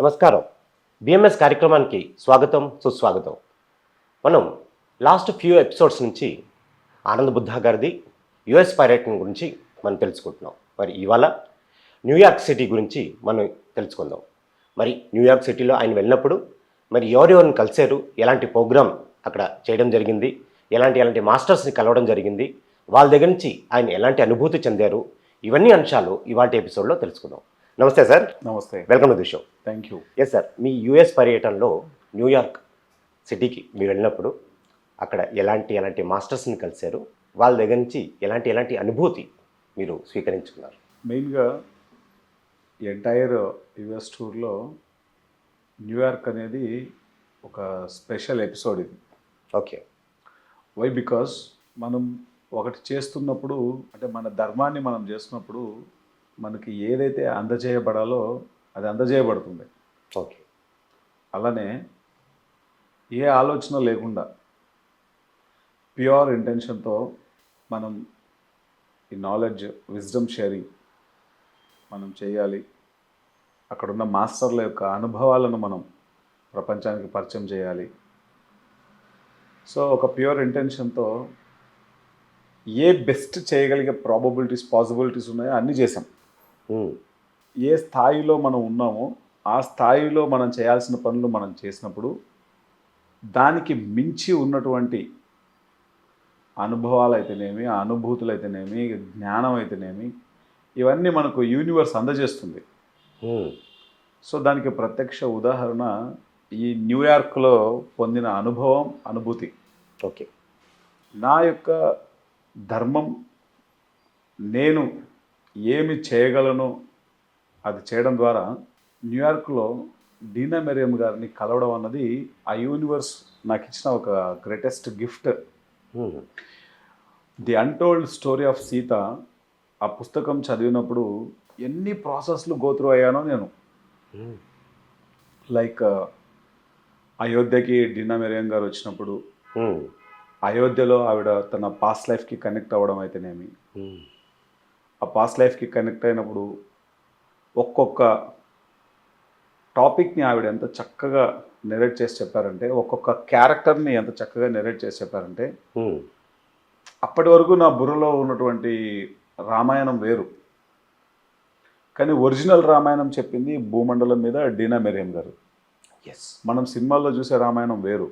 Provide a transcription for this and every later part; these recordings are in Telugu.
నమస్కారం. బిఎంఎస్ కార్యక్రమానికి స్వాగతం, సుస్వాగతం. మనం లాస్ట్ ఫ్యూ ఎపిసోడ్స్ నుంచి ఆనంద్ బుద్ధా గారిది యుఎస్ పర్యటన గురించి మనం తెలుసుకుంటున్నాం. మరి ఇవాళ న్యూయార్క్ సిటీ గురించి మనం తెలుసుకుందాం. మరి న్యూయార్క్ సిటీలో ఆయన వెళ్ళినప్పుడు మరి ఎవరెవరిని కలిశారు, ఎలాంటి ప్రోగ్రామ్ అక్కడ చేయడం జరిగింది, ఎలాంటి మాస్టర్స్ని కలవడం జరిగింది, వాళ్ళ దగ్గర నుంచి ఆయన ఎలాంటి అనుభూతి చెందారు, ఇవన్నీ అంశాలు ఇవాళ ఎపిసోడ్లో తెలుసుకుందాం. నమస్తే సార్. నమస్తే. Welcome to the show. Thank you. Yes sir, మీ యుఎస్ పర్యటనలో న్యూయార్క్ సిటీకి మీరు వెళ్ళినప్పుడు అక్కడ ఎలాంటి మాస్టర్స్ని కలిశారు, వాళ్ళ దగ్గర నుంచి ఎలాంటి అనుభూతి మీరు స్వీకరించుకున్నారు? మెయిన్గా ఎంటైర్ యుఎస్ టూర్లో న్యూయార్క్ అనేది ఒక స్పెషల్ ఎపిసోడ్ ఇది. ఓకే. వై బికాస్ మనం ఒకటి చేస్తున్నప్పుడు, అంటే మన ధర్మాన్ని మనం చేస్తున్నప్పుడు మనకి ఏదైతే అందజేయబడాలో అది అందజేయబడుతుంది. ఓకే. అలానే ఏ ఆలోచన లేకుండా ప్యూర్ ఇంటెన్షన్తో మనం ఈ నాలెడ్జ్, విజ్డమ్ షేరింగ్ మనం చేయాలి. అక్కడున్న మాస్టర్ల యొక్క అనుభవాలను మనం ప్రపంచానికి పరిచయం చేయాలి. సో ఒక ప్యూర్ ఇంటెన్షన్తో ఏ బెస్ట్ చేయగలిగే పాసిబిలిటీస్ ఉన్నాయో అన్నీ చేసాం. ఏ స్థాయిలో మనం ఉన్నామో ఆ స్థాయిలో మనం చేయాల్సిన పనులు మనం చేసినప్పుడు దానికి మించి ఉన్నటువంటి అనుభవాలు అయితేనేమి, అనుభూతులు అయితేనేమి, జ్ఞానం అయితేనేమి, ఇవన్నీ మనకు యూనివర్స్ అందజేస్తుంది. సో దానికి ప్రత్యక్ష ఉదాహరణ ఈ న్యూయార్క్లో పొందిన అనుభవం, అనుభూతి. ఓకే. నా యొక్క ధర్మం, నేను ఏమి చేయగలను అది చేయడం ద్వారా న్యూయార్క్లో డీనా మెరియం గారిని కలవడం అన్నది ఆ యూనివర్స్ నాకు ఇచ్చిన ఒక greatest gift. The untold story of Sita ఆ పుస్తకం చదివినప్పుడు ఎన్ని ప్రాసెస్లు గోత్రూ అయ్యానో నేను. లైక్ అయోధ్యకి డీనా మెరియం గారు వచ్చినప్పుడు అయోధ్యలో ఆవిడ తన పాస్ట్ లైఫ్కి కనెక్ట్ అవ్వడం అయితేనేమి, ఆ పాస్ట్ లైఫ్కి కనెక్ట్ అయినప్పుడు ఒక్కొక్క టాపిక్ని ఆవిడ ఎంత చక్కగా నెరేట్ చేసి చెప్పారంటే, ఒక్కొక్క క్యారెక్టర్ని ఎంత చక్కగా నెరేట్ చేసి చెప్పారంటే, అప్పటి వరకు నా బుర్రలో ఉన్నటువంటి రామాయణం వేరు, కానీ ఒరిజినల్ రామాయణం చెప్పింది భూమండలం మీద డీనా మెరియం గారు. ఎస్. మనం సినిమాల్లో చూసే రామాయణం వేరు.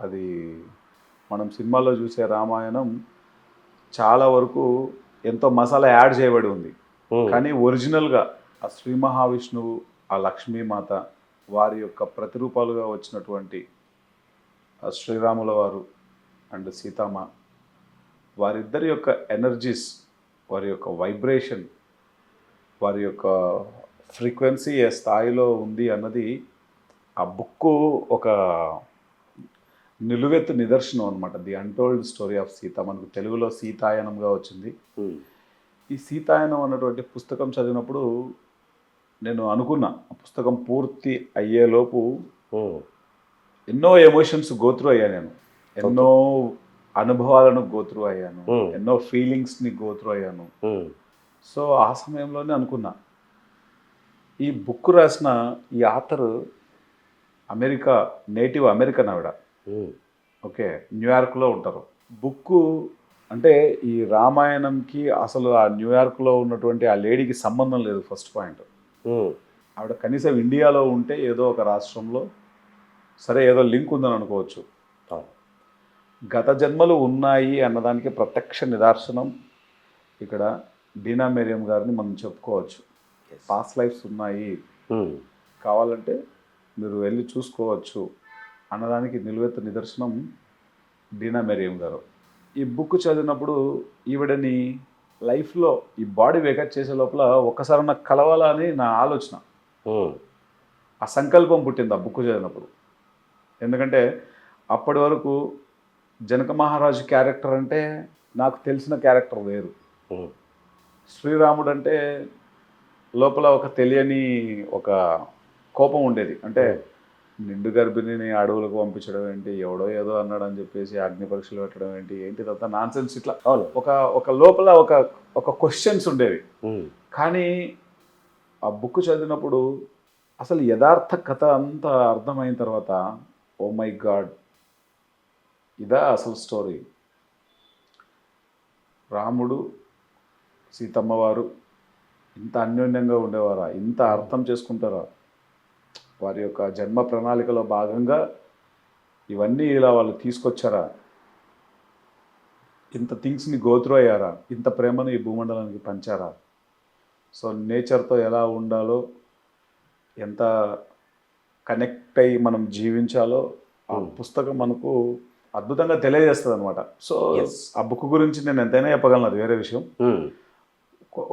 అది మనం సినిమాల్లో చూసే రామాయణం చాలా వరకు ఎంతో మసాలా యాడ్ చేయబడి ఉంది. కానీ ఒరిజినల్గా ఆ శ్రీ మహావిష్ణువు, ఆ లక్ష్మీమాత, వారి యొక్క ప్రతిరూపాలుగా వచ్చినటువంటి శ్రీరాముల వారు అండ్ సీతమ్మ, వారిద్దరి యొక్క ఎనర్జీస్, వారి యొక్క వైబ్రేషన్, వారి యొక్క ఫ్రీక్వెన్సీ ఏ స్థాయిలో ఉంది అన్నది ఆ బుక్కు ఒక నిలువెత్తు నిదర్శనం అనమాట. The untold story of Sita, మనకు తెలుగులో సీతాయనంగా వచ్చింది. ఈ సీతాయనం అన్నటువంటి పుస్తకం చదివినప్పుడు నేను అనుకున్నా, ఆ పుస్తకం పూర్తి అయ్యేలోపు ఎన్నో ఎమోషన్స్ గోత్రూ అయ్యాను నేను, ఎన్నో అనుభవాలను గోత్రూ అయ్యాను, ఎన్నో ఫీలింగ్స్ని గోత్రూ అయ్యాను. సో ఆ సమయంలోనే అనుకున్నా, ఈ బుక్ రాసిన ఈ ఆథర్ అమెరికా, నేటివ్ అమెరికన్ ఆవిడ. ఓకే. న్యూయార్క్లో ఉంటారు. బుక్కు అంటే ఈ రామాయణంకి అసలు ఆ న్యూయార్క్లో ఉన్నటువంటి ఆ లేడీకి సంబంధం లేదు. ఫస్ట్ పాయింట్, ఆవిడ కనీసం ఇండియాలో ఉంటే ఏదో ఒక రాష్ట్రంలో సరే ఏదో లింక్ ఉందని అనుకోవచ్చు. గత జన్మలు ఉన్నాయి అన్నదానికి ప్రత్యక్ష నిదర్శనం ఇక్కడ డీనా మెరియం గారిని మనం చెప్పుకోవచ్చు. పాస్ట్ లైఫ్స్ ఉన్నాయి, కావాలంటే మీరు వెళ్ళి చూసుకోవచ్చు అన్నదానికి నిలువెత్తు నిదర్శనం డీనా మెరియం గారు. ఈ బుక్ చదివినప్పుడు ఈవిడని లైఫ్లో ఈ బాడీ వేకట్ చేసే లోపల ఒక్కసారి నాకు కలవాలా అని నా ఆలోచన, ఆ సంకల్పం పుట్టింది ఆ బుక్ చదివినప్పుడు. ఎందుకంటే అప్పటి వరకు జనక మహారాజు క్యారెక్టర్ అంటే నాకు తెలిసిన క్యారెక్టర్ వేరు. శ్రీరాముడు అంటే లోపల ఒక తెలియని ఒక కోపం ఉండేది. అంటే నిండు గర్భిణిని అడవులకు పంపించడం ఏంటి, ఎవడో ఏదో అన్నాడు అని చెప్పేసి అగ్ని పరీక్షలు పెట్టడం ఏంటి, ఏంటిదంతా నాన్ సెన్స్, ఇట్లా ఒక లోపల ఒక క్వశ్చన్స్ ఉండేవి. కానీ ఆ బుక్ చదివినప్పుడు అసలు యథార్థ కథ అంతా అర్థమైన తర్వాత ఓ మై గాడ్, ఇదా అసలు స్టోరీ. రాముడు సీతమ్మ వారు ఇంత అన్యోన్యంగా ఉండేవారా, ఇంత అర్థం చేసుకుంటారా, వారి యొక్క జన్మ ప్రణాళికలో భాగంగా ఇవన్నీ ఇలా వాళ్ళు తీసుకొచ్చారా, ఇంత థింగ్స్ని గోత్రూ అయ్యారా, ఇంత ప్రేమను ఈ భూమండలానికి పంచారా, సో నేచర్తో ఎలా ఉండాలో, ఎంత కనెక్ట్ అయ్యి మనం జీవించాలో ఆ పుస్తకం మనకు అద్భుతంగా తెలియజేస్తుంది అనమాట. సో ఆ బుక్ గురించి నేను ఎంతైనా చెప్పగలను, అది వేరే విషయం.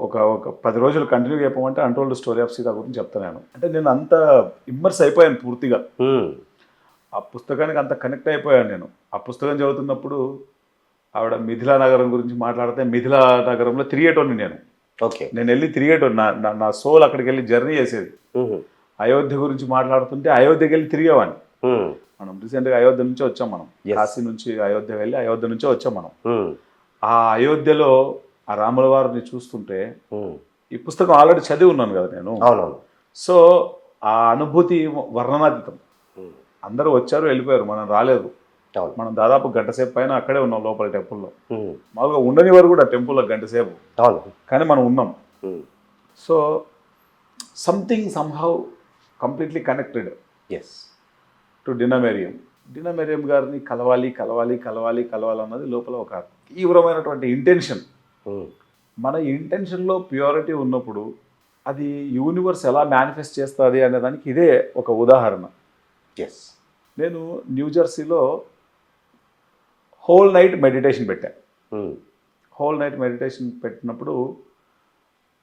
ఒక 10 రోజులు కంటిన్యూ చెప్పమంటే అన్టోల్డ్ స్టోరీ ఆఫ్ సీత గురించి చెప్తాను. అంటే నేను అంత ఇమ్మర్స్ అయిపోయాను పూర్తిగా, ఆ పుస్తకానికి అంత కనెక్ట్ అయిపోయాను నేను. ఆ పుస్తకం చదువుతున్నప్పుడు ఆవిడ మిథిలా నగరం గురించి మాట్లాడితే మిథిలా నగరంలో తిరిగేటోని నేను. నేను వెళ్ళి తిరిగేటోని, నా సోల్ అక్కడికి వెళ్ళి జర్నీ చేసేది. అయోధ్య గురించి మాట్లాడుతుంటే అయోధ్యకి వెళ్ళి తిరిగేవాడిని. మనం రీసెంట్గా అయోధ్య నుంచి వచ్చాం, మనం కాశీ నుంచి అయోధ్య వెళ్ళి అయోధ్య నుంచే వచ్చాం మనం. ఆ అయోధ్యలో ఆ రాముల వారిని చూస్తుంటే, ఈ పుస్తకం ఆల్రెడీ చదివి ఉన్నాను కదా నేను. సో ఆ అనుభూతి వర్ణనాతీతం. అందరూ వచ్చారు వెళ్ళిపోయారు, మనం రాలేదు. మనం దాదాపు గంట సేపు పైన అక్కడే ఉన్నాం లోపల టెంపుల్లో. మామూలుగా ఉండని వారు కూడా టెంపుల్లో గంట సేపు, కానీ మనం ఉన్నాం. So something somehow completely connected to Dina Merriam. Dina Merriam గారిని కలవాలి కలవాలి కలవాలి కలవాలి అన్నది లోపల ఒక తీవ్రమైనటువంటి ఇంటెన్షన్. మన ఇంటెన్షన్లో ప్యూరిటీ ఉన్నప్పుడు అది యూనివర్స్ ఎలా మేనిఫెస్ట్ చేస్తుంది అనే దానికి ఇదే ఒక ఉదాహరణ. నేను న్యూజెర్సీలో హోల్ నైట్ మెడిటేషన్ పెట్టాను. హోల్ నైట్ మెడిటేషన్ పెట్టినప్పుడు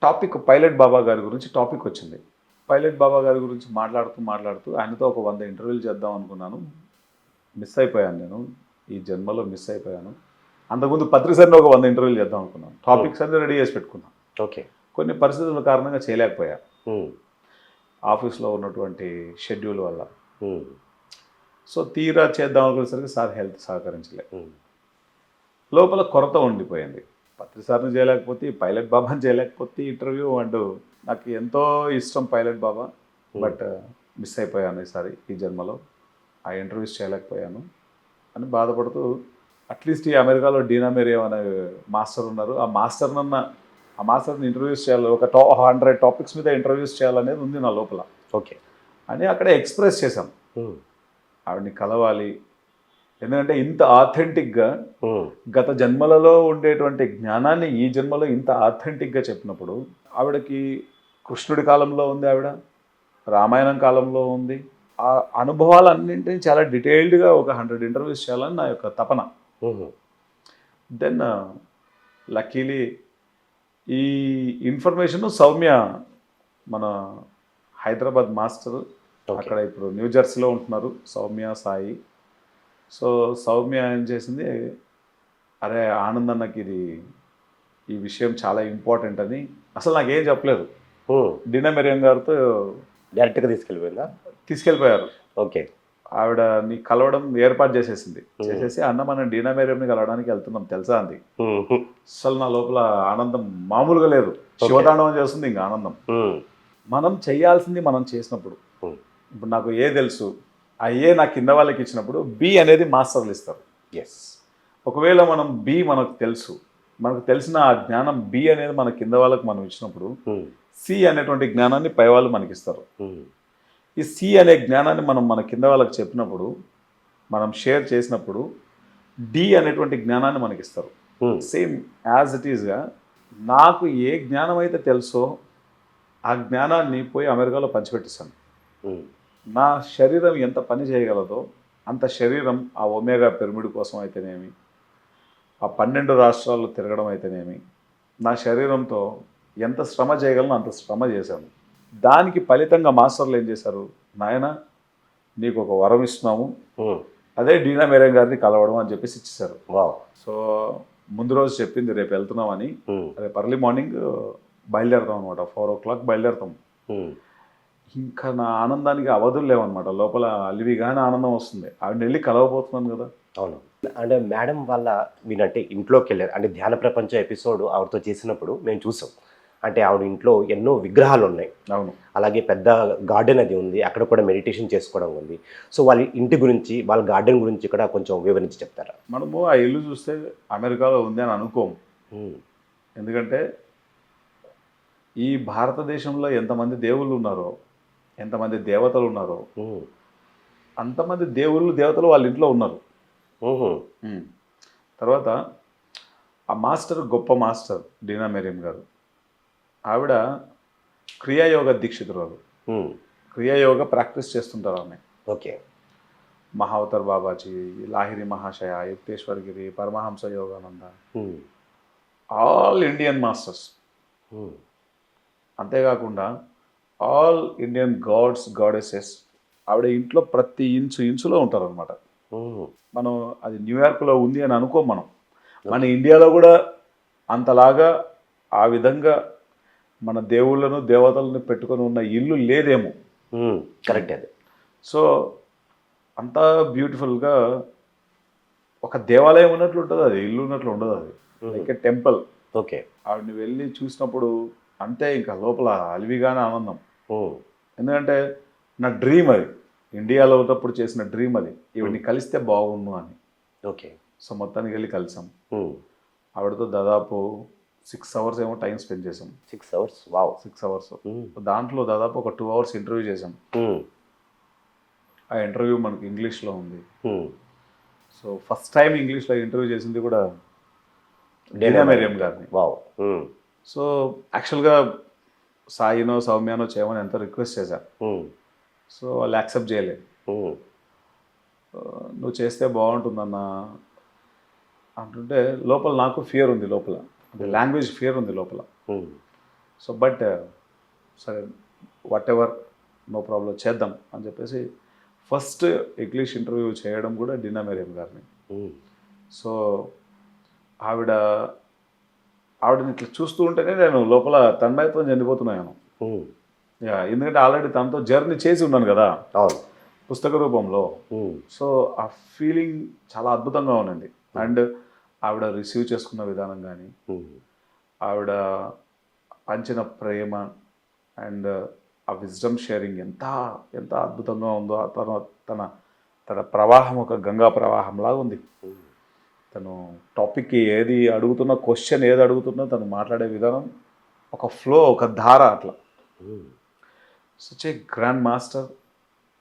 టాపిక్ పైలట్ బాబా గారి గురించి టాపిక్ వచ్చింది. పైలట్ బాబా గారి గురించి మాట్లాడుతూ ఆయనతో ఒక 100 ఇంటర్వ్యూలు చేద్దాం అనుకున్నాను. మిస్ అయిపోయాను, నేను ఈ జన్మలో మిస్ అయిపోయాను. అంతకుముందు పత్రికసారిని ఒక 100 ఇంటర్వ్యూలు చేద్దాం అనుకున్నాను. టాపిక్స్ అన్ని రెడీ చేసి పెట్టుకున్నాను. కొన్ని పరిస్థితుల కారణంగా చేయలేకపోయా, ఆఫీస్లో ఉన్నటువంటి షెడ్యూల్ వల్ల. సో తీరా చేద్దాం అనుకునేసరికి సార్ హెల్త్ సహకరించలే. లోపల కొరత ఉండిపోయింది. పత్రిసారిని చేయలేకపోతే, పైలట్ బాబాని చేయలేకపోతే ఇంటర్వ్యూ అంటూ. నాకు ఎంతో ఇష్టం పైలట్ బాబా, బట్ మిస్ అయిపోయాను ఈసారి ఈ జన్మలో. ఆ ఇంటర్వ్యూస్ చేయలేకపోయాను అని బాధపడుతూ, అట్లీస్ట్ ఈ అమెరికాలో డినా మెరియం అనే మాస్టర్ ఉన్నారు, ఆ మాస్టర్ని ఇంటర్వ్యూస్ చేయాలి, ఒక 100 టాపిక్స్ మీద ఇంటర్వ్యూస్ చేయాలనేది ఉంది నా లోపల. అని అక్కడే ఎక్స్ప్రెస్ చేశాం. ఆవిడని కలవాలి, ఎందుకంటే ఇంత ఆథెంటిక్గా గత జన్మలలో ఉండేటువంటి జ్ఞానాన్ని ఈ జన్మలో ఇంత ఆథెంటిక్గా చెప్పినప్పుడు, ఆవిడకి కృష్ణుడి కాలంలో ఉంది, ఆవిడ రామాయణం కాలంలో ఉంది. ఆ అనుభవాలన్నింటినీ చాలా డీటెయిల్డ్గా ఒక 100 ఇంటర్వ్యూస్ చేయాలని నా యొక్క తపన. దెన్ లక్కీలీ ఈ ఇన్ఫర్మేషన్ సౌమ్య, మన హైదరాబాద్ మాస్టర్, అక్కడ ఇప్పుడు న్యూజెర్సీలో ఉంటున్నారు, సౌమ్య సాయి. సో సౌమ్య ఏం చేసింది, అరే ఆనంద్ అన్నకి ఈ విషయం చాలా ఇంపార్టెంట్ అని అసలు నాకేం చెప్పలేదు. డినా మెరియం గారితో డైరెక్ట్గా తీసుకెళ్ళిపోయారు. ఆవిడ నీ కలవడం ఏర్పాటు చేసేసి అన్న మనం డినా మెరియంని కలవడానికి వెళ్తున్నాం తెలుసా అంది. అసలు నా లోపల ఆనందం మామూలుగా లేదు, శివతాండవం చేస్తుంది ఇంకా ఆనందం. మనం చేయాల్సింది మనం చేసినప్పుడు, ఇప్పుడు నాకు ఏ తెలుసు, ఆ ఏ నా కింద వాళ్ళకి ఇచ్చినప్పుడు బి అనేది మాస్టర్లు ఇస్తారు. ఒకవేళ మనం బి మనకు తెలిసిన ఆ జ్ఞానం బి అనేది మన కింద వాళ్ళకి మనం ఇచ్చినప్పుడు, సి అనేటువంటి జ్ఞానాన్ని పై వాళ్ళు మనకి ఇస్తారు. ఈ సి అనే జ్ఞానాన్ని మనం మన కింద వాళ్ళకి చెప్పినప్పుడు, మనం షేర్ చేసినప్పుడు డి అనేటువంటి జ్ఞానాన్ని మనకి ఇస్తారు. సేమ్ యాజ్ ఇట్ ఈస్గా నాకు ఏ జ్ఞానం అయితే తెలుసో ఆ జ్ఞానాన్ని పోయి అమెరికాలో పంచిపెట్టిస్తాను. నా శరీరం ఎంత పని చేయగలదో అంత శరీరం ఆ ఒమేగా పిరమిడ్ కోసం అయితేనేమి, ఆ 12 రాష్ట్రాల్లో తిరగడం అయితేనేమి, నా శరీరంతో ఎంత శ్రమ చేయగలను అంత శ్రమ చేశాను. దానికి ఫలితంగా మాస్టర్లు ఏం చేశారు, నాయన నీకు ఒక వరం ఇస్తున్నాము, అదే డినా మెరియం గారిని కలవడం అని చెప్పేసి ఇచ్చేశారు. సో ముందు రోజు చెప్పింది రేపు వెళ్తున్నామని, రేపు ఎర్లీ మార్నింగ్ బయలుదేరుతాం అనమాట, 4 o'clock బయలుదేరుతాం. ఇంకా నా ఆనందానికి అవధులు లేవన్నమాట, లోపల అలివిగానే ఆనందం వస్తుంది. ఆవిడని వెళ్ళి కలవబోతున్నాను కదా. అంటే మేడం వాళ్ళ మీరంటే ఇంట్లోకి వెళ్ళారు, అంటే ధ్యాన ప్రపంచ ఎపిసోడ్ ఆవిడతో చేసినప్పుడు మేము చూసాం. అంటే ఆవిడ ఇంట్లో ఎన్నో విగ్రహాలు ఉన్నాయి, అవును. అలాగే పెద్ద గార్డెన్ అది ఉంది, అక్కడ కూడా మెడిటేషన్ చేసుకోవడం ఉంది. సో వాళ్ళ ఇంటి గురించి, వాళ్ళ గార్డెన్ గురించి కూడా కొంచెం వివరించి చెప్తారా? మనము ఆ ఇల్లు చూస్తే అమెరికాలో ఉంది అని అనుకోము. ఉమ్, ఎందుకంటే ఈ భారతదేశంలో ఎంతమంది దేవుళ్ళు ఉన్నారో, ఎంతమంది దేవతలు ఉన్నారో, ఉమ్, అంతమంది దేవుళ్ళు దేవతలు వాళ్ళ ఇంట్లో ఉన్నారు. ఉహు, ఉమ్. తర్వాత ఆ మాస్టర్ గొప్ప మాస్టర్ డీనా మెరీం గారు. ఆవిడ క్రియాయోగ దీక్షితురాలు. ఉమ్, క్రియాయోగ ప్రాక్టీస్ చేస్తుంటారు ఆమె. ఓకే. మహావతర్ బాబాజీ, లాహిరి మహాశయ, యుక్తేశ్వర్ గిరి, పరమహంస యోగానంద, ఉమ్, ఆల్ ఇండియన్ మాస్టర్స్. ఉమ్, అంతేకాకుండా ఆల్ ఇండియన్ గాడ్స్ గాడెసెస్ ఆవిడ ఇంట్లో ప్రతి ఇంచులో ఉంటారనమాట. ఉమ్, మనం అది న్యూయార్క్లో ఉంది అని అనుకోం మనం. మన ఇండియాలో కూడా అంతలాగా ఆ విధంగా మన దేవుళ్ళను దేవతలను పెట్టుకొని ఉన్న ఇల్లు లేదేమో. ఉమ్, కరెక్ట్ అది. సో అంతా బ్యూటిఫుల్గా ఒక దేవాలయం ఉన్నట్లు ఉంటుంది, అది ఇల్లు ఉన్నట్లు ఉండదు. అది లైక్ ఏ టెంపుల్. ఓకే. ఆవిడని వెళ్ళి చూసినప్పుడు అంతే, ఇంకా లోపల అలివిగానే ఆనందం. ఉమ్, ఎందుకంటే నా డ్రీమ్ అది, ఇండియాలో ఉన్నప్పుడు చేసిన డ్రీమ్ అది, ఈవిడ్ని కలిస్తే బాగుండు అని. ఓకే. సో మొత్తానికి వెళ్ళి కలిసాం. ఉమ్, ఆవిడతో దాదాపు 6 అవర్స్ ఏమో టైం స్పెండ్ చేసాం. 6 అవర్స్, వావ్. 6 అవర్స్. ఉమ్, దాంట్లో దాదాపు ఒక 2 అవర్స్ ఇంటర్వ్యూ చేసాం. ఉమ్, ఆ ఇంటర్వ్యూ మనకి ఇంగ్లీష్లో ఉంది. ఉమ్, సో ఫస్ట్ టైం ఇంగ్లీష్లో ఇంటర్వ్యూ చేసింది కూడా డీనా మెరీం గారిని. వావ్. ఉమ్, సో యాక్చువల్గా సాయినో సౌమ్యానో చేయమని ఎంతో రిక్వెస్ట్ చేశా. ఉమ్, సో వాళ్ళు యాక్సెప్ట్ చేయలేదు. ఉమ్, నువ్వు చేస్తే బాగుంటుందన్న అంటుంటే లోపల నాకు ఫియర్ ఉంది, లోపల అంటే లాంగ్వేజ్ ఫియర్ ఉంది లోపల. ఉమ్, సో బట్ సరే వాట్ ఎవర్, నో ప్రాబ్లం, చేద్దాం అని చెప్పేసి ఫస్ట్ ఇంగ్లీష్ ఇంటర్వ్యూ చేయడం కూడా డీనా మెరీం గారిని. ఉమ్, సో ఆవిడని ఇట్లా చూస్తూ ఉంటేనే నేను లోపల తన్మయత్వం చెందిపోతున్నాను. ఉమ్, ఎందుకంటే ఆల్రెడీ తనతో జర్నీ చేసి ఉన్నాను కదా అవును. పుస్తక రూపంలో. ఉమ్, సో ఆ ఫీలింగ్ చాలా అద్భుతంగా ఉన్నది. అండ్ ఆవిడ రిసీవ్ చేసుకున్న విధానం కానీ, ఉమ్, ఆవిడ పంచిన ప్రేమ అండ్ ఆ విజ్డమ్ షేరింగ్ ఎంత ఎంత అద్భుతంగా ఉందో. తన తన ప్రవాహం ఒక గంగా ప్రవాహంలాగా ఉంది. ఉమ్, తను టాపిక్కి ఏది అడుగుతున్నా, క్వశ్చన్ ఏది అడుగుతున్నా, తను మాట్లాడే విధానం ఒక ఫ్లో, ఒక ధార అట్లా. ఉమ్, సచ్ ఏ గ్రాండ్ మాస్టర్.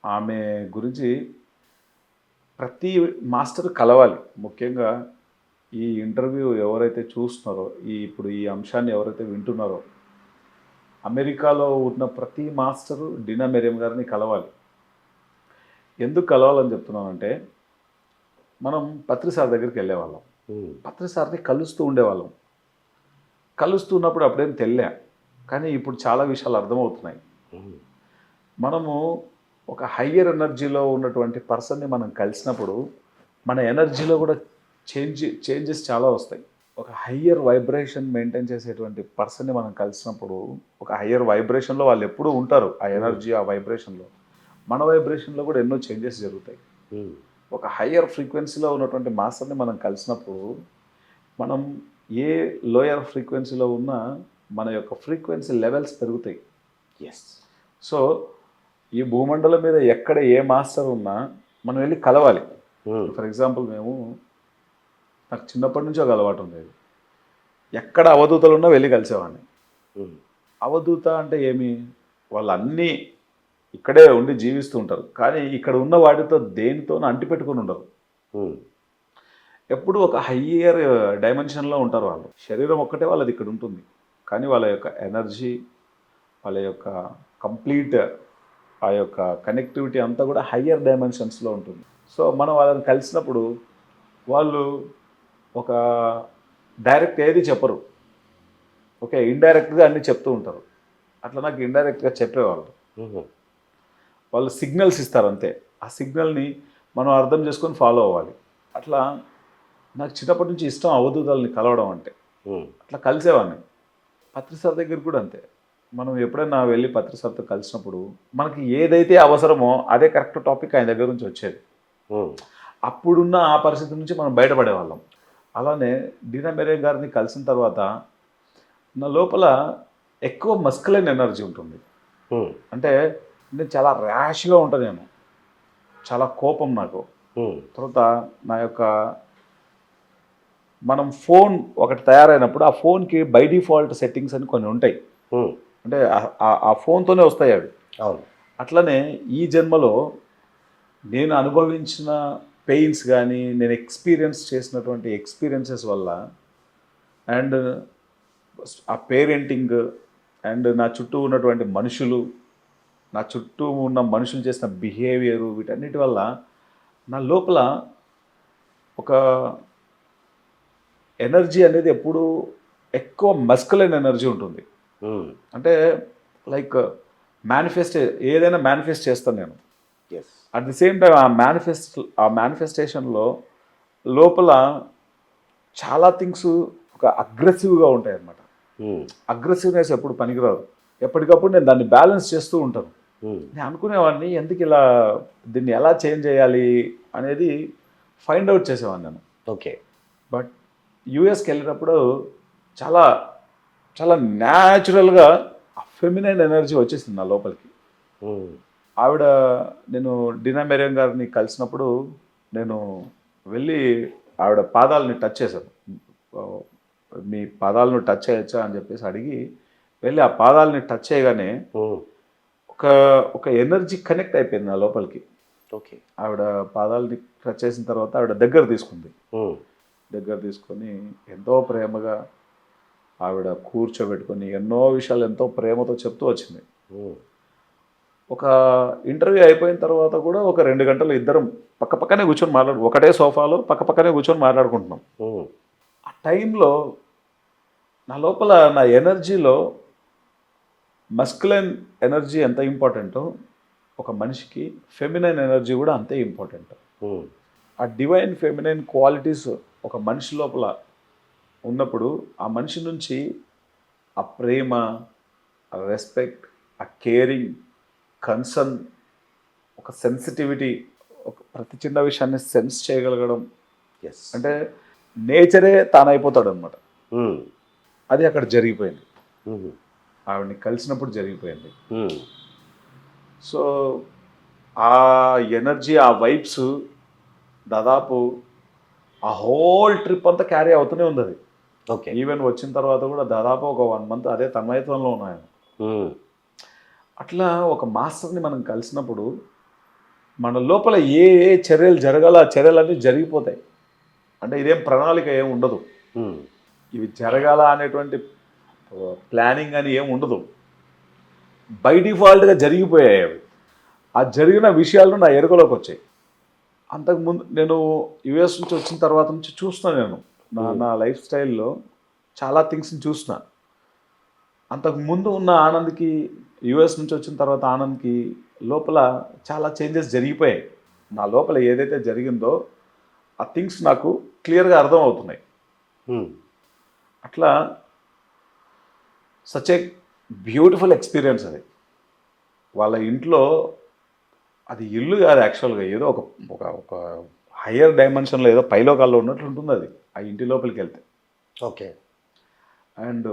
ఆమె గురించి ప్రతి మాస్టర్ కలవాలి. ముఖ్యంగా ఈ ఇంటర్వ్యూ ఎవరైతే చూస్తున్నారో, ఇప్పుడు ఈ అంశాన్ని ఎవరైతే వింటున్నారో, అమెరికాలో ఉన్న ప్రతి మాస్టరు డీనా మెరీం గారిని కలవాలి. ఎందుకు కలవాలని చెప్తున్నానంటే, మనం పత్రి సార్ దగ్గరికి వెళ్ళేవాళ్ళం, ఉమ్, పత్రి సార్ని కలుస్తూ ఉండేవాళ్ళం. కలుస్తున్నప్పుడు అప్పుడేం తెలియా, కానీ ఇప్పుడు చాలా విషయాలు అర్థమవుతున్నాయి. ఉమ్, మనము ఒక హయ్యర్ ఎనర్జీలో ఉన్నటువంటి పర్సన్ని మనం కలిసినప్పుడు మన ఎనర్జీలో కూడా చేంజెస్ చాలా వస్తాయి. ఒక హయ్యర్ వైబ్రేషన్ మెయింటైన్ చేసేటువంటి పర్సన్ని మనం కలిసినప్పుడు ఒక హయ్యర్ వైబ్రేషన్లో వాళ్ళు ఎప్పుడూ ఉంటారు. ఆ ఎనర్జీ, ఆ వైబ్రేషన్లో మన వైబ్రేషన్లో కూడా ఎన్నో చేంజెస్ జరుగుతాయి. ఉమ్, ఒక హయ్యర్ ఫ్రీక్వెన్సీలో ఉన్నటువంటి మాస్టర్ని మనం కలిసినప్పుడు మనం ఏ లోయర్ ఫ్రీక్వెన్సీలో ఉన్నా మన యొక్క ఫ్రీక్వెన్సీ లెవెల్స్ పెరుగుతాయి. ఎస్. సో ఈ భూమండలం మీద ఎక్కడ ఏ మాస్టర్ ఉన్నా మనం వెళ్ళి కలవాలి. ఉమ్, ఫర్ ఎగ్జాంపుల్ నాకు చిన్నప్పటి నుంచి ఒక అలవాటు ఉండేది. ఎక్కడ అవధూతలు ఉన్నా వెళ్ళి కలిసేవాడిని. ఉమ్, అవధూత అంటే ఏమి, వాళ్ళు అన్నీ ఇక్కడే ఉండి జీవిస్తూ ఉంటారు, కానీ ఇక్కడ ఉన్న వాటితో దేనితోనూ అంటిపెట్టుకుని ఉండరు. ఉమ్, ఎప్పుడు ఒక హయ్యర్ డైమెన్షన్లో ఉంటారు. వాళ్ళు శరీరం ఒక్కటే వాళ్ళది ఇక్కడ ఉంటుంది, కానీ వాళ్ళ యొక్క ఎనర్జీ, వాళ్ళ యొక్క కంప్లీట్ ఆ యొక్క కనెక్టివిటీ అంతా కూడా హయ్యర్ డైమెన్షన్స్లో ఉంటుంది. సో మనం వాళ్ళని కలిసినప్పుడు వాళ్ళు ఒక డైరెక్ట్ ఏది చెప్పరు, ఓకే, ఇండైరెక్ట్గా అన్నీ చెప్తూ ఉంటారు. అట్లా నాకు ఇండైరెక్ట్గా చెప్పేవాళ్ళు. ఉమ్, వాళ్ళు సిగ్నల్స్ ఇస్తారు అంతే. ఆ సిగ్నల్ని మనం అర్థం చేసుకొని ఫాలో అవ్వాలి. అట్లా నాకు చిన్నప్పటి నుంచి ఇష్టం అవధూతల్ని కలవడం అంటే. ఉమ్, అట్లా కలిసేవాడిని. పత్రి సార్ దగ్గర కూడా అంతే. మనం ఎప్పుడైనా వెళ్ళి పత్రి సార్తో కలిసినప్పుడు మనకి ఏదైతే అవసరమో అదే కరెక్ట్ టాపిక్ ఆయన దగ్గర నుంచి వచ్చేది. ఉమ్, అప్పుడున్న ఆ పరిస్థితి నుంచి మనం బయటపడేవాళ్ళం. అలానే డీనా మెరీం గారిని కలిసిన తర్వాత నా లోపల ఎక్కువ మస్కులైన్ ఎనర్జీ ఉంటుంది. ఉమ్, అంటే నేను చాలా ర్యాష్గా ఉంటాను, నేను చాలా కోపం నాకు. ఉమ్, తర్వాత నా యొక్క మనం ఫోన్ ఒకటి తయారైనప్పుడు ఆ ఫోన్కి బై డిఫాల్ట్ సెట్టింగ్స్ అని కొన్ని ఉంటాయి. ఉమ్, అంటే ఆ ఫోన్తోనే వస్తాయి అవి. అవును. అట్లనే ఈ జన్మలో నేను అనుభవించిన పెయిన్స్ కానీ నేను ఎక్స్పీరియన్స్ చేసినటువంటి ఎక్స్పీరియన్సెస్ వల్ల అండ్ ఆ పేరెంటింగ్ అండ్ నా చుట్టూ ఉన్నటువంటి మనుషులు, నా చుట్టూ ఉన్న మనుషులు చేసిన బిహేవియరు, వీటన్నిటి వల్ల నా లోపల ఒక ఎనర్జీ అనేది ఎప్పుడు ఎక్కువ మస్కులైన్ ఎనర్జీ ఉంటుంది. ఉమ్, అంటే లైక్ ఏదైనా మేనిఫెస్ట్ చేస్తాను నేను. Yes. At the same time ఆ మేనిఫెస్టేషన్లో లోపల చాలా థింగ్స్ ఒక అగ్రెసివ్గా ఉంటాయి అన్నమాట. ఉమ్, అగ్రెసివ్నెస్ ఎప్పుడు పనికిరాదు. ఎప్పటికప్పుడు నేను దాన్ని బ్యాలెన్స్ చేస్తూ ఉంటాను. ఉమ్, నేను అనుకునేవాడిని ఎందుకు ఇలా, దీన్ని ఎలా చేంజ్ చేయాలి అనేది ఫైండ్ అవుట్ చేసేవాడిని నేను. ఓకే. బట్ యూఎస్కి వెళ్ళినప్పుడు చాలా చాలా న్యాచురల్గా ఆ ఫెమినైన్ ఎనర్జీ వచ్చేసింది నా లోపలికి. ఉమ్, ఆవిడ, నేను డినా మెరియన్ గారిని కలిసినప్పుడు నేను వెళ్ళి ఆవిడ పాదాలని టచ్ చేశాను. మీ పాదాలను టచ్ చేయొచ్చా అని చెప్పేసి అడిగి వెళ్ళి ఆ పాదాలని టచ్ చేయగానే ఉమ్, ఒక ఒక ఎనర్జీ కనెక్ట్ అయిపోయింది నా లోపలికి. ఓకే. ఆవిడ పాదాలని టచ్ చేసిన తర్వాత ఆవిడ దగ్గర తీసుకుంది. ఉమ్, దగ్గర తీసుకొని ఎంతో ప్రేమగా ఆవిడ కూర్చోబెట్టుకొని ఎన్నో విషయాలు ఎంతో ప్రేమతో చెప్తూ వచ్చింది. ఉమ్, ఒక ఇంటర్వ్యూ అయిపోయిన తర్వాత కూడా ఒక 2 గంటలు ఇద్దరం పక్కపక్కనే కూర్చొని ఒకటే సోఫాలో పక్కపక్కనే కూర్చొని మాట్లాడుకుంటున్నాం. ఉమ్, ఆ టైంలో నా లోపల నా ఎనర్జీలో మస్కులైన్ ఎనర్జీ ఎంత ఇంపార్టెంటో ఒక మనిషికి ఫెమినైన్ ఎనర్జీ కూడా అంతే ఇంపార్టెంట్. ఉమ్, ఆ డివైన్ ఫెమినైన్ క్వాలిటీస్ ఒక మనిషి లోపల ఉన్నప్పుడు ఆ మనిషి నుంచి ఆ ప్రేమ, ఆ రెస్పెక్ట్, ఆ కేరింగ్, కన్సర్న్, ఒక సెన్సిటివిటీ, ఒక ప్రతి చిన్న విషయాన్ని సెన్స్ చేయగలగడం, ఎస్. అంటే నేచరే తానైపోతాడు అనమాట. ఉమ్, అది అక్కడ జరిగిపోయింది. ఉమ్, ఆవిడని కలిసినప్పుడు జరిగిపోయింది. ఉమ్, సో ఆ ఎనర్జీ, ఆ వైబ్స్ దాదాపు ఆ హోల్ ట్రిప్ అంతా క్యారీ అవుతూనే ఉంది అది. ఓకే. ఈవెన్ వచ్చిన తర్వాత కూడా దాదాపు ఒక 1 month అదే తన్మయత్వంలో ఉన్నాను. ఉమ్, అట్లా ఒక మాస్టర్ని మనం కలిసినప్పుడు మన లోపల ఏ ఏ చర్యలు జరగాలో ఆ చర్యలన్నీ జరిగిపోతాయి. అంటే ఇదేం ప్రణాళిక ఏం ఉండదు, ఉమ్, ఇవి జరగాల అనేటువంటి ప్లానింగ్ అని ఏం ఉండదు. బై డిఫాల్ట్గా జరిగిపోయాయి అవి. ఆ జరిగిన విషయాలు నా ఎరుకలోకి వచ్చాయి. అంతకుముందు నేను యుఎస్ నుంచి వచ్చిన తర్వాత నుంచి చూస్తున్నాను నేను నా లైఫ్ స్టైల్లో చాలా థింగ్స్ని చూసిన. అంతకుముందు ఉన్న ఆనంద్కి యుఎస్ నుంచి వచ్చిన తర్వాత ఆనంద్కి లోపల చాలా చేంజెస్ జరిగిపోయాయి. నా లోపల ఏదైతే జరిగిందో ఆ థింగ్స్ నాకు క్లియర్గా అర్థం అవుతున్నాయి. ఉమ్, అట్లా సచ్ ఏ బ్యూటిఫుల్ ఎక్స్పీరియన్స్ అది. వాళ్ళ ఇంట్లో అది ఇల్లు కాదు యాక్చువల్గా, ఏదో ఒక ఒక ఒక హయ్యర్ డైమెన్షన్లో ఏదో పైలోకాల్లో ఉన్నట్లు ఉంటుంది అది ఆ ఇంటి లోపలికి వెళ్తే. ఓకే. అండ్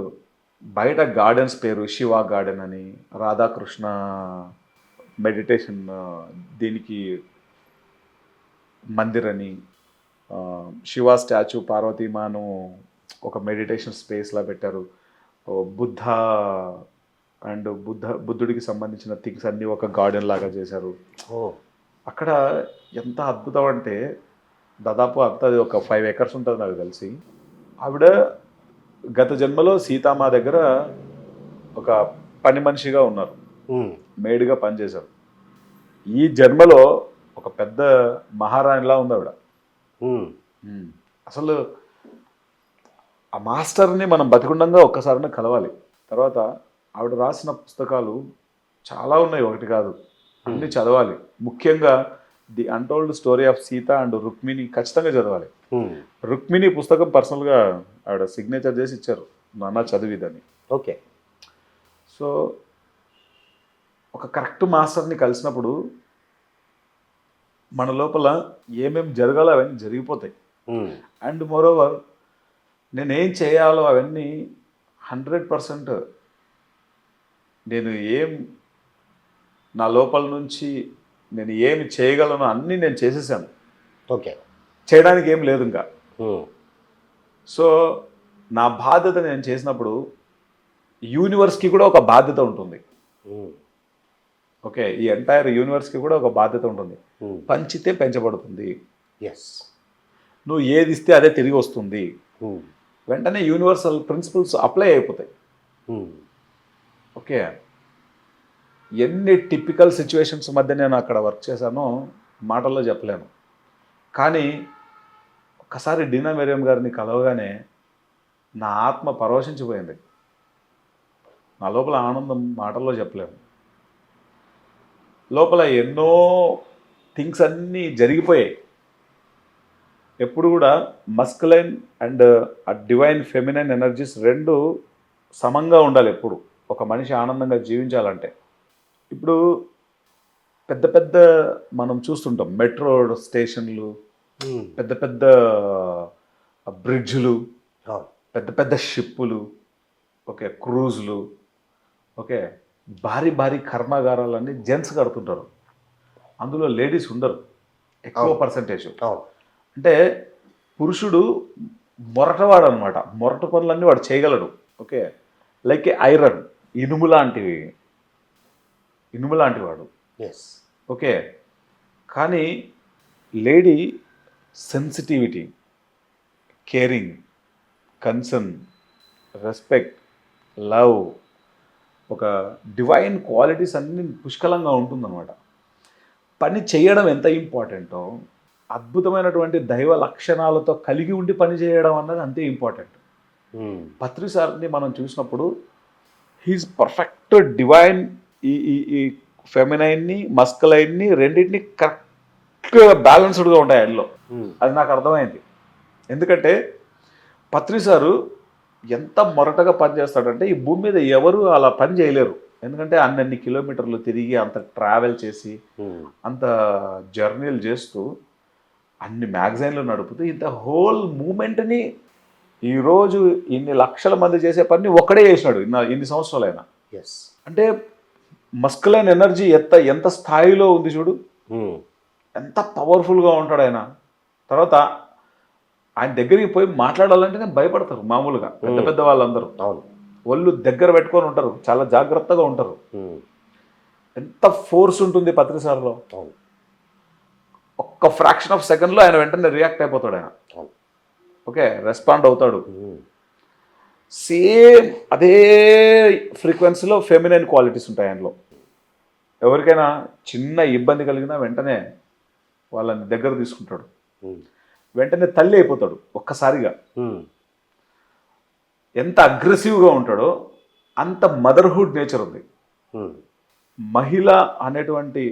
బయట గార్డెన్స్ పేరు శివ గార్డెన్ అని, రాధాకృష్ణ మెడిటేషన్ దీనికి మందిర్ అని, శివ స్టాచ్యూ పార్వతీమాను ఒక మెడిటేషన్ స్పేస్లా పెట్టారు. బుద్ధ అండ్ బుద్ధుడికి సంబంధించిన థింగ్స్ అన్నీ ఒక గార్డెన్ లాగా చేశారు. ఓ, అక్కడ ఎంత అద్భుతం అంటే దాదాపు అంతది ఒక 5 acres ఉంటుంది నాకు తెలిసి. ఆవిడ గత జన్మలో సీతమ్మ దగ్గర ఒక పని మనిషిగా ఉన్నారు, ఉమ్, మేడ్గా పనిచేశారు. ఈ జన్మలో ఒక పెద్ద మహారాణిలా ఉంది ఆవిడ. ఉమ్, అసలు ఆ మాస్టర్ని మనం బతికుండంగా ఒక్కసారిని కలవాలి. తర్వాత ఆవిడ రాసిన పుస్తకాలు చాలా ఉన్నాయి, ఒకటి కాదు, అన్నీ చదవాలి. ముఖ్యంగా the untold story of Sita and Rukmini ఖచ్చితంగా చదవాలి. ఉమ్, రుక్మిణి పుస్తకం పర్సనల్గా ఆవిడ సిగ్నేచర్ చేసి ఇచ్చారు, నాన్న చదివిదని. ఓకే. సో ఒక కరెక్ట్ మాస్టర్ని కలిసినప్పుడు మన లోపల ఏమేమి జరగాలో అవన్నీ జరిగిపోతాయి. ఉమ్, అండ్ మోరోవర్ నేనేం చేయాలో అవన్నీ 100% నేను నా లోపల నుంచి నేను ఏమి చేయగలను అన్నీ నేను చేసేసాను. ఓకే. చేయడానికి ఏం లేదు ఇంకా. సో నా బాధ్యత నేను చేసినప్పుడు యూనివర్స్కి కూడా ఒక బాధ్యత ఉంటుంది. ఓకే, ఈ ఎంటైర్ యూనివర్స్కి కూడా ఒక బాధ్యత ఉంటుంది. పంచితే పెంచబడుతుంది. ఎస్. నువ్వు ఏది ఇస్తే అదే తిరిగి వస్తుంది. వెంటనే యూనివర్సల్ ప్రిన్సిపల్స్ అప్లై అయిపోతాయి. ఓకే, ఎన్ని టిపికల్ సిచ్యువేషన్స్ మధ్య నేను అక్కడ వర్క్ చేశానో మాటల్లో చెప్పలేను. కానీ ఒక్కసారి డీనా మెరియం గారిని కలవగానే నా ఆత్మ పరవశించిపోయింది. నా లోపల ఆనందం మాటల్లో చెప్పలేము. లోపల ఎన్నో థింగ్స్ అన్నీ జరిగిపోయాయి. ఎప్పుడు కూడా మస్కులైన్ అండ్ ఆ డివైన్ ఫెమినైన్ ఎనర్జీస్ రెండు సమంగా ఉండాలి ఎప్పుడు ఒక మనిషి ఆనందంగా జీవించాలంటే. ఇప్పుడు పెద్ద పెద్ద మనం చూస్తుంటాం మెట్రో స్టేషన్లు, పెద్ద పెద్ద బ్రిడ్జ్లు, పెద్ద పెద్ద షిప్పులు, ఓకే, క్రూజ్లు, ఓకే, భారీ భారీ కర్మాగారాలన్నీ జెంట్స్ కడుతుంటారు. అందులో లేడీస్ ఉండరు ఎక్కువ పర్సంటేజ్. అంటే పురుషుడు మొరటవాడు అనమాట. మొరట పనులన్నీ వాడు చేయగలడు. ఓకే, లైక్ ఐరన్, ఇనుము లాంటి వాడు. ఎస్. ఓకే, కానీ lady sensitivity, caring, concern, respect, love, ఒక డివైన్ క్వాలిటీస్ అన్నీ పుష్కలంగా ఉంటుందన్నమాట. పని చేయడం ఎంత ఇంపార్టెంటో అద్భుతమైనటువంటి దైవ లక్షణాలతో కలిగి ఉండి పని చేయడం అన్నది అంతే ఇంపార్టెంట్. పత్రి సార్ని మనం చూసినప్పుడు హీఈస్ పర్ఫెక్ట్ డివైన్. ఈ ఫెమినైన్ని మస్కులైన్ని రెండింటిని కరెక్ట్గా బ్యాలెన్స్డ్గా ఉంటాయి ఆయనలో. అది నాకు అర్థమైంది. ఎందుకంటే పత్రి సారు ఎంత మొరటగా పని చేస్తాడంటే ఈ భూమి మీద ఎవరు అలా పని చేయలేరు. ఎందుకంటే అన్ని కిలోమీటర్లు తిరిగి అంత ట్రావెల్ చేసి అంత జర్నీలు చేస్తూ అన్ని మ్యాగజైన్లు నడుపుతూ ఇంత హోల్ మూమెంట్ని ఈరోజు ఇన్ని లక్షల మంది చేసే పని ఒక్కడే చేసినాడు ఇన్ని సంవత్సరాలైనా. ఎస్. అంటే మస్కులైన్ ఎనర్జీ ఎంత స్థాయిలో ఉంది చూడు, ఎంత పవర్ఫుల్గా ఉంటాడు ఆయన. తర్వాత ఆయన దగ్గరికి పోయి మాట్లాడాలంటేనే భయపడతారు మామూలుగా పెద్ద పెద్ద వాళ్ళందరూ. ఒళ్ళు దగ్గర పెట్టుకొని ఉంటారు, చాలా జాగ్రత్తగా ఉంటారు. ఎంత ఫోర్స్ ఉంటుంది పత్రిసార్లో. ఒక్క ఫ్రాక్షన్ ఆఫ్ సెకండ్లో ఆయన వెంటనే రియాక్ట్ అయిపోతాడు ఆయన. ఓకే, రెస్పాండ్ అవుతాడు. సేమ్ అదే ఫ్రీక్వెన్సీలో ఫెమినైన్ క్వాలిటీస్ ఉంటాయి ఆయనలో. ఎవరికైనా చిన్న ఇబ్బంది కలిగినా వెంటనే వాళ్ళని దగ్గర తీసుకుంటాడు, వెంటనే తల్లి అయిపోతాడు ఒక్కసారిగా. ఎంత అగ్రెసివ్గా ఉంటాడో అంత మదర్హుడ్ నేచర్ ఉంది. మహిళ అనేటువంటి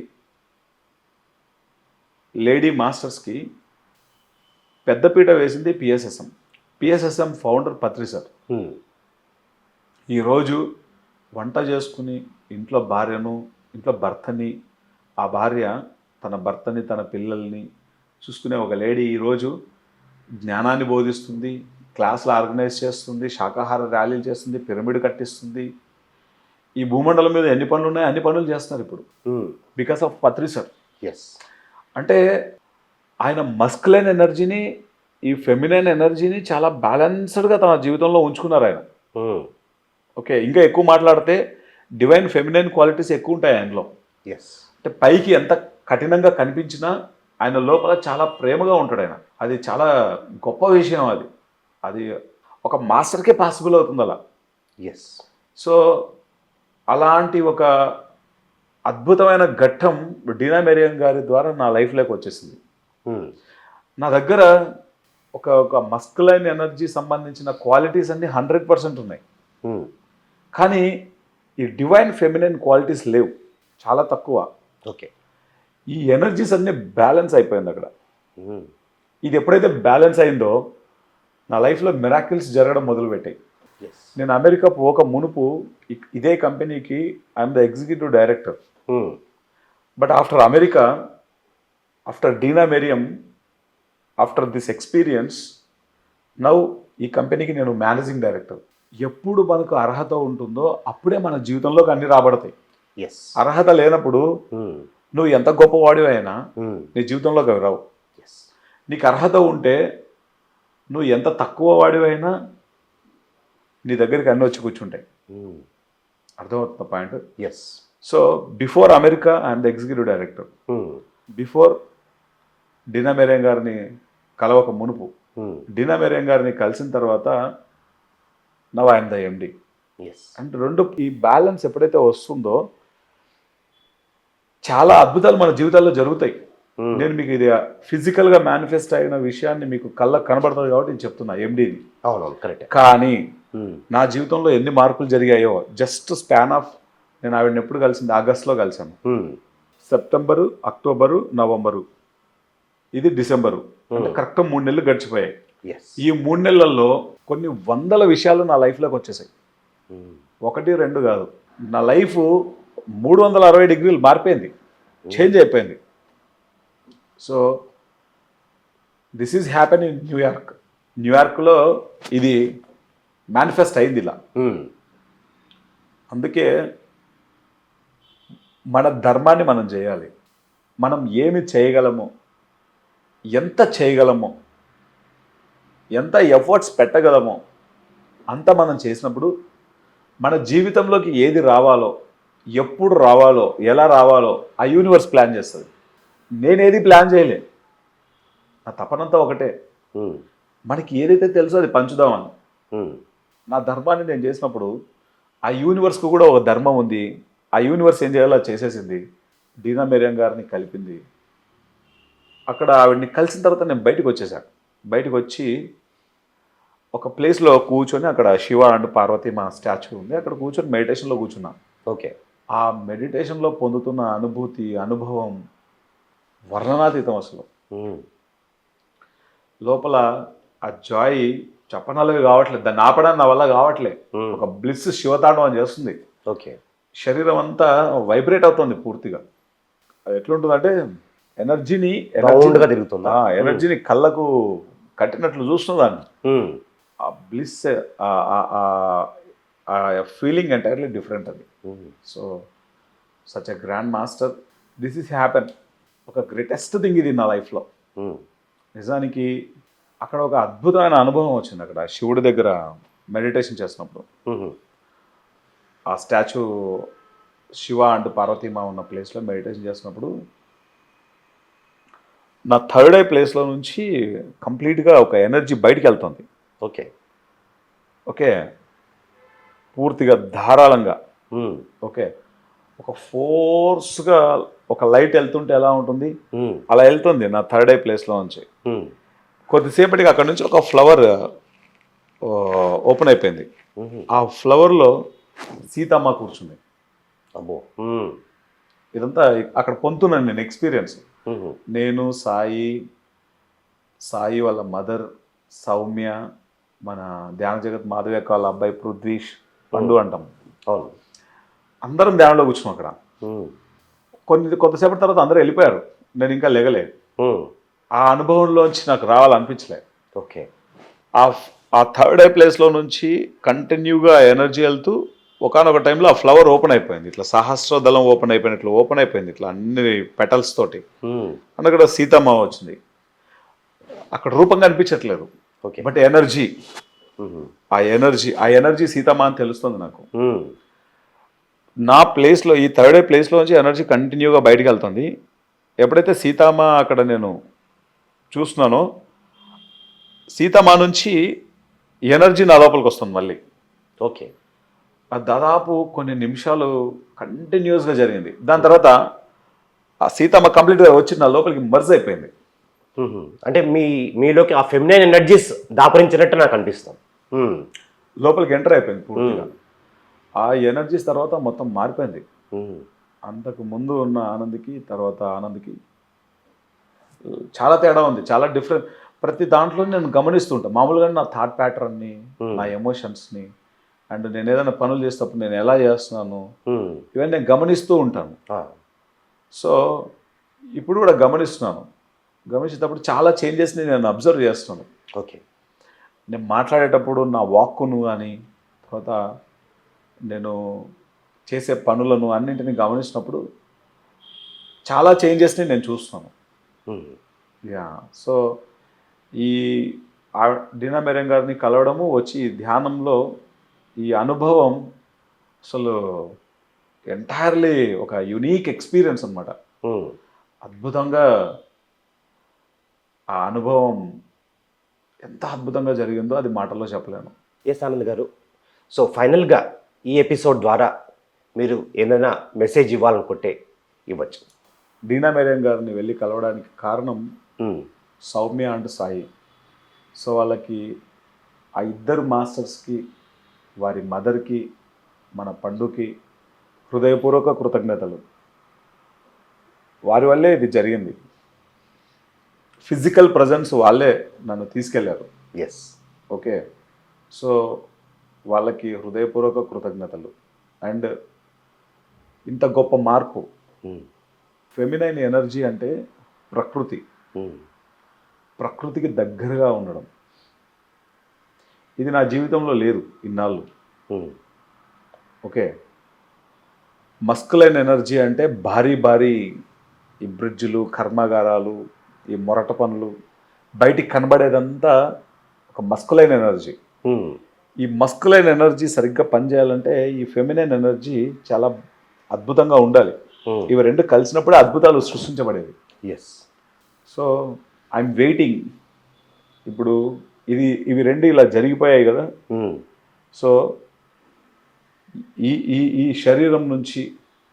లేడీ మాస్టర్స్కి పెద్దపీట వేసింది పిఎస్ఎస్ఎం ఫౌండర్ పత్రి సార్. ఈరోజు వంట చేసుకుని ఇంట్లో భార్యను, ఇంట్లో భర్తని, ఆ భార్య తన భర్తని, తన పిల్లల్ని చూసుకునే ఒక లేడీ ఈరోజు జ్ఞానాన్ని బోధిస్తుంది, క్లాసులు ఆర్గనైజ్ చేస్తుంది, శాకాహార ర్యాలీలు చేస్తుంది, పిరమిడ్ కట్టిస్తుంది. ఈ భూమండలం మీద ఎన్ని పనులు ఉన్నాయో అన్ని పనులు చేస్తున్నారు ఇప్పుడు because of Patri sir. Yes. అంటే ఆయన మస్కులైన్ ఎనర్జీని, ఈ ఫెమినైన్ ఎనర్జీని చాలా బ్యాలెన్స్డ్గా తన జీవితంలో ఉంచుకున్నారు ఆయన. ఓకే, ఇంకా ఎక్కువ మాట్లాడితే డివైన్ ఫెమినైన్ క్వాలిటీస్ ఎక్కువ ఉంటాయి ఆయనలో. ఎస్. అంటే పైకి ఎంత కఠినంగా కనిపించినా ఆయన లోపల చాలా ప్రేమగా ఉంటాడు ఆయన. అది చాలా గొప్ప విషయం. అది ఒక మాస్టర్కే పాసిబుల్ అవుతుంది అలా. ఎస్. సో అలాంటి ఒక అద్భుతమైన ఘట్టం డీనా మెరియం గారి ద్వారా నా లైఫ్లోకి వచ్చేసింది. నా దగ్గర ఒక మస్కులైన్ ఎనర్జీ సంబంధించిన క్వాలిటీస్ అన్నీ 100% ఉన్నాయి. కానీ ఈ డివైన్ ఫెమినైన్ క్వాలిటీస్ లేవు, చాలా తక్కువ. ఓకే, ఈ ఎనర్జీస్ అన్నీ బ్యాలెన్స్ అయిపోయింది అక్కడ. ఇది ఎప్పుడైతే బ్యాలెన్స్ అయిందో నా లైఫ్లో మిరాకిల్స్ జరగడం మొదలుపెట్టాయి. నేను అమెరికా పోక మునుపు ఇదే కంపెనీకి I'm the executive director. But after America, after Dina Merriam, after this experience, now ఈ కంపెనీకి నేను మేనేజింగ్ డైరెక్టర్. ఎప్పుడు మనకు అర్హత ఉంటుందో అప్పుడే మన జీవితంలోకి అన్ని రాబడతాయి. ఎస్. అర్హత లేనప్పుడు నువ్వు ఎంత గొప్పవాడివి అయినా నీ జీవితంలోకి అవి రావు. ఎస్. నీకు అర్హత ఉంటే నువ్వు ఎంత తక్కువ వాడివైనా నీ దగ్గరికి అన్నీ వచ్చి కూర్చుంటాయి. అర్థమవుతుంది point? Yes. So before America I'm the executive director. Before Dina Merriam గారిని కలవక మునుపు, డినా మెరేన్ గారిని కలిసిన తర్వాత now I'm the MD. Yes. అంటే రెండు ఈ బ్యాలెన్స్ ఎప్పుడైతే వస్తుందో చాలా అద్భుతాలు మన జీవితాల్లో జరుగుతాయి. నేను మీకు ఇది ఫిజికల్గా మేనిఫెస్ట్ అయిన విషయాన్ని మీకు కళ్ళకు కనబడుతుంది కాబట్టి నేను చెప్తున్నా ఎండిది. అవునవును, కరెక్ట్. కానీ నా జీవితంలో ఎన్ని మార్పులు జరిగాయో జస్ట్ స్పాన్ ఆఫ్, నేను ఆవిడని ఎప్పుడు కలిసింది ఆగస్టులో కలిసాను. సెప్టెంబరు, అక్టోబరు, నవంబరు, ఇది డిసెంబరు, అంటే కరెక్ట్ 3 నెలలు గడిచిపోయాయి. ఈ 3 నెలల్లో కొన్ని వందల విషయాలు నా లైఫ్లోకి వచ్చేసాయి. 1, 2 కాదు, నా లైఫ్ 360 డిగ్రీలు మారిపోయింది, చేంజ్ అయిపోయింది. So this is happen in New York. న్యూయార్క్లో ఇది మేనిఫెస్ట్ అయింది ఇలా. అందుకే మన ధర్మాన్ని మనం చేయాలి. మనం ఏమి చేయగలమో, ఎంత చేయగలమో, ఎంత ఎఫర్ట్స్ పెట్టగలమో అంత మనం చేసినప్పుడు మన జీవితంలోకి ఏది రావాలో, ఎప్పుడు రావాలో, ఎలా రావాలో ఆ యూనివర్స్ ప్లాన్ చేస్తుంది. నేనేది ప్లాన్ చేయలే, నా తపనంతా ఒకటే, మనకి ఏదైతే తెలుసో అది పంచుదామని. నా ధర్మాన్ని నేను చేసినప్పుడు ఆ యూనివర్స్కు కూడా ఒక ధర్మం ఉంది. ఆ యూనివర్స్ ఏం చేయాలో అది చేసేసింది. డినా మెరేన్ గారిని కలిపింది. అక్కడ ఆవిడని కలిసిన తర్వాత నేను బయటకు వచ్చేసాను. బయటకు వచ్చి ఒక ప్లేస్లో కూర్చొని, అక్కడ శివ అండ్ పార్వతి మా స్టాచ్యూ ఉంది, అక్కడ కూర్చొని మెడిటేషన్లో కూర్చున్నా. ఓకే. ఆ మెడిటేషన్లో పొందుతున్న అనుభూతి, అనుభవం వర్ణనాతీతం అసలు. లోపల ఆ జాయ్ చెప్పనలవి కావట్లేదు, దాన్ని ఆపడానికి నా వల్ల కావట్లేదు. ఒక బ్లిస్ శివతాండవం చేస్తుంది. ఓకే. శరీరం అంతా వైబ్రేట్ అవుతుంది పూర్తిగా. అది ఎట్లుంటుందంటే ఎనర్జీని ఎనర్జీని కళ్ళకు కట్టినట్లు చూస్తుందాన్ని. ఆ బ్లిస్, ఫీలింగ్ ఎంటైర్లీ డిఫరెంట్ అది. So such a grand master, this is happen. ఒక గ్రేటెస్ట్ థింగ్ ఇది నా లైఫ్లో. నిజానికి అక్కడ ఒక అద్భుతమైన అనుభవం వచ్చింది. అక్కడ శివుడి దగ్గర మెడిటేషన్ చేసినప్పుడు, ఆ స్టాచ్యూ శివ అండ్ పార్వతీమ ఉన్న ప్లేస్లో మెడిటేషన్ చేసినప్పుడు నా థర్డ్ ఐ ప్లేస్లో నుంచి కంప్లీట్గా ఒక ఎనర్జీ బయటికి వెళ్తుంది. ఓకే. ఓకే, పూర్తిగా ధారాళంగా. ఓకే, ఒక ఫోర్స్గా ఒక లైట్ వెళ్తుంటే ఎలా ఉంటుంది అలా వెళ్తుంది నా థర్డ్ ఐ ప్లేస్లో నుంచి. కొద్దిసేపటికి అక్కడ నుంచి ఒక ఫ్లవర్ ఓపెన్ అయిపోయింది. ఆ ఫ్లవర్లో సీతమ్మ కూర్చుంది. అబ్బో. ఇదంతా అక్కడ పొందుతున్నాను నేను ఎక్స్పీరియన్స్. నేను, సాయి వాళ్ళ మదర్ సౌమ్య, మన ధ్యాన జగత్ మాధవ్యక్క వాళ్ళ అబ్బాయి పృథ్వీష్, పండు అంటాం. అవును. అందరం ధ్యానంలో కూర్చున్నాం అక్కడ. కొంతసేపటి తర్వాత అందరూ వెళ్ళిపోయారు, నేను ఇంకా లేగలేదు. ఆ అనుభవంలోంచి నాకు రావాలనిపించలేదు. ఓకే. ఆ థర్డ్ ఐ ప్లేస్లో నుంచి కంటిన్యూగా ఎనర్జీ వెళ్తూ ఒకనొక టైంలో ఆ ఫ్లవర్ ఓపెన్ అయిపోయింది. ఇట్లా సహస్రదళం ఓపెన్ అయిపోయినట్లు ఓపెన్ అయిపోయింది, ఇట్లా అన్ని పెటల్స్ తోటి. అండ్ అక్కడ సీతమ్మ వచ్చింది. అక్కడ రూపం కనిపించట్లేదు, బట్ ఎనర్జీ, ఆ ఎనర్జీ సీతమ్మ అని తెలుస్తుంది నాకు. నా ప్లేస్లో, ఈ థర్డ్ ఐ ప్లేస్లో నుంచి ఎనర్జీ కంటిన్యూగా బయటికి వెళ్తుంది. ఎప్పుడైతే సీతమ్మ అక్కడ నేను చూస్తున్నానో, సీతమ్మ నుంచి ఎనర్జీ నా లోపలికి వస్తుంది మళ్ళీ. ఓకే. అది దాదాపు కొన్ని నిమిషాలు కంటిన్యూస్గా జరిగింది. దాని తర్వాత ఆ సీతమ్మ కంప్లీట్గా వచ్చి నా లోపలికి మర్జ్ అయిపోయింది. అంటే మీలోకి ఆ ఫెమినైన్ ఎనర్జీస్ దాపరించినట్టు నాకు అనిపిస్తుంది. లోపలికి ఎంటర్ అయిపోయింది పూర్తిగా. ఆ ఎనర్జీస్ తర్వాత మొత్తం మారిపోయింది. అంతకు ముందు ఉన్న ఆనంద్కి తర్వాత ఆనంద్కి చాలా తేడా ఉంది, చాలా డిఫరెంట్. ప్రతి దాంట్లో నేను గమనిస్తుంటాను. మామూలుగా నా థాట్ ప్యాటర్న్ని, నా ఎమోషన్స్ని, అండ్ నేను ఏదైనా పనులు చేసేటప్పుడు నేను ఎలా చేస్తున్నాను, ఇవన్నీ నేను గమనిస్తూ ఉంటాను. సో ఇప్పుడు కూడా గమనించేటప్పుడు చాలా చేంజెస్ని నేను అబ్జర్వ్ చేస్తున్నాను. ఓకే. నేను మాట్లాడేటప్పుడు నా వాక్కును కానీ, తర్వాత నేను చేసే పనులను అన్నింటినీ గమనించినప్పుడు చాలా చేంజెస్ని నేను చూస్తున్నాను. యా, సో ఈ డీనా మెరేన్ గారిని కలవడము, వచ్చి ఈ ధ్యానంలో ఈ అనుభవం అసలు ఎంటైర్లీ ఒక యునీక్ ఎక్స్పీరియన్స్ అనమాట. అద్భుతంగా ఆ అనుభవం ఎంత అద్భుతంగా జరిగిందో అది మాటల్లో చెప్పలేను. ఎస్ ఆనంద్ గారు, సో ఫైనల్గా ఈ ఎపిసోడ్ ద్వారా మీరు ఏదైనా మెసేజ్ ఇవ్వాలనుకుంటే ఇవ్వచ్చు. డీనా మెరేన్ గారిని వెళ్ళి కలవడానికి కారణం సౌమ్య అండ్ సాయి. సో వాళ్ళకి ఆ ఇద్దరు మాస్టర్స్కి, వారి మదర్కి, మన పండుకి హృదయపూర్వక కృతజ్ఞతలు. వారి వల్లే ఇది జరిగింది. ఫిజికల్ ప్రజెన్స్ వాళ్ళే నన్ను తీసుకెళ్లారు. ఎస్. ఓకే, సో వాళ్ళకి హృదయపూర్వక కృతజ్ఞతలు. అండ్ ఇంత గొప్ప మార్పు, ఫెమినైన్ ఎనర్జీ అంటే ప్రకృతి, ప్రకృతికి దగ్గరగా ఉండడం, ఇది నా జీవితంలో లేదు ఇన్నాళ్ళు. ఓకే, మస్కులైన్ ఎనర్జీ అంటే భారీ భారీ ఈ బ్రిడ్జ్లు, కర్మాగారాలు, ఈ మొరట పనులు, బయటికి కనబడేదంతా ఒక మస్కులైన్ ఎనర్జీ. ఈ మస్కులైన్ ఎనర్జీ సరిగ్గా పనిచేయాలంటే ఈ ఫెమినైన్ ఎనర్జీ చాలా అద్భుతంగా ఉండాలి. ఇవి రెండు కలిసినప్పుడే అద్భుతాలు సృష్టించబడేవి. ఎస్. So I'm waiting. ఇప్పుడు ఇవి రెండు ఇలా జరిగిపోయాయి కదా. సో ఈ ఈ ఈ శరీరం నుంచి,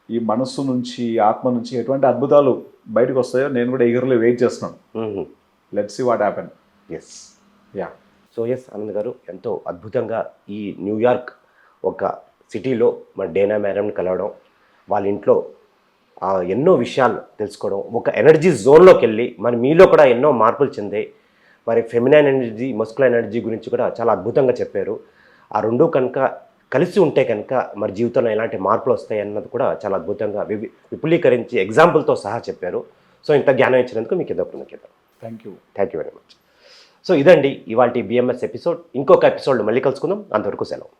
ఈ మనస్సు నుంచి, ఈ ఆత్మ నుంచి ఎటువంటి అద్భుతాలు బయటకు వస్తాయో నేను కూడా ఈగర్లీ వెయిట్ చేస్తున్నాను. Let's see what happen. Yes. Yeah. So yes Anand గారు, ఎంతో అద్భుతంగా ఈ న్యూయార్క్ ఒక సిటీలో మన డీనా మెరేన్ కలవడం, వాళ్ళ ఇంట్లో ఎన్నో విషయాలు తెలుసుకోవడం, ఒక ఎనర్జీ జోన్లోకి వెళ్ళి మరి మీలో కూడా ఎన్నో మార్పులు చెందాయి. మరి ఫెమినైన్ ఎనర్జీ, మస్కులైన్ ఎనర్జీ గురించి కూడా చాలా అద్భుతంగా చెప్పారు. ఆ రెండు కనుక కలిసి ఉంటే కనుక మరి జీవితంలో ఎలాంటి మార్పులు వస్తాయి అన్నది కూడా చాలా అద్భుతంగా విపులీకరించి ఎగ్జాంపుల్తో సహా చెప్పారు. సో ఇంత జ్ఞానం ఇచ్చినందుకు మీకు ఏదో కృతజ్ఞత. Thank you very much. So ఇదండి ఇవాళ బిఎంఎస్ ఎపిసోడ్. ఇంకొక ఎపిసోడ్ మళ్ళీ కలుసుకుందాం. అంతవరకు సెలవు.